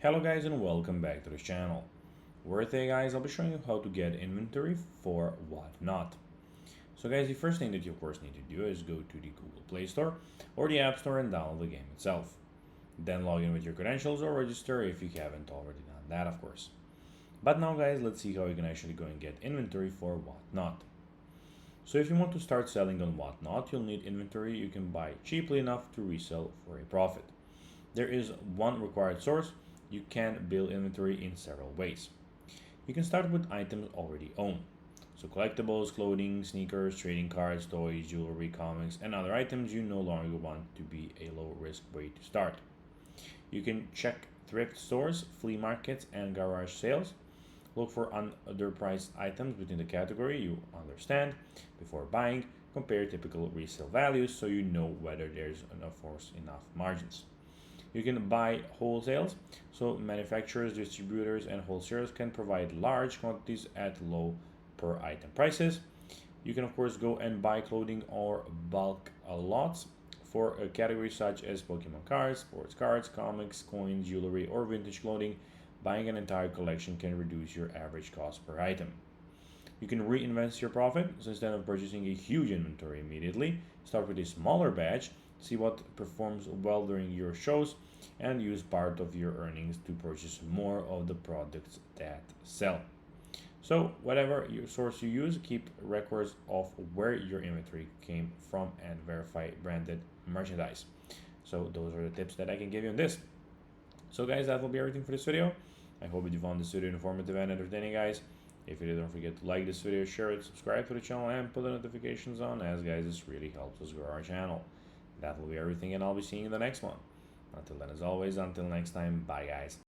Hello guys and welcome back to the channel, where today guys I'll be showing you how to get inventory for Whatnot. So guys, the first thing that you of course need to do is go to the Google Play Store or the App Store and download the game itself. Then log in with your credentials or register if you haven't already done that, of course. But now guys, let's see how you can actually go and get inventory for Whatnot. So if you want to start selling on Whatnot, you'll need inventory you can buy cheaply enough to resell for a profit. There is one required source. You can build inventory in several ways. You can start with items already owned. So collectibles, clothing, sneakers, trading cards, toys, jewelry, comics, and other items you no longer want to be a low risk way to start. You can check thrift stores, flea markets, and garage sales. Look for underpriced items within the category you understand before buying. Compare typical resale values so you know whether there's enough margins. You can buy wholesales, so manufacturers, distributors, and wholesalers can provide large quantities at low per item prices. You can, of course, go and buy clothing or bulk lots for categories such as Pokemon cards, sports cards, comics, coins, jewelry, or vintage clothing. Buying an entire collection can reduce your average cost per item. You can reinvest your profit, so instead of purchasing a huge inventory immediately, start with a smaller batch, see what performs well during your shows, and use part of your earnings to purchase more of the products that sell. So, whatever your source you use, keep records of where your inventory came from and verify branded merchandise. So, those are the tips that I can give you on this. So, guys, that will be everything for this video. I hope you found this video informative and entertaining, guys. If you did, don't forget to like this video, share it, subscribe to the channel, and put the notifications on, as guys, this really helps us grow our channel. That will be everything, and I'll be seeing you in the next one. Until then, as always, until next time, bye guys.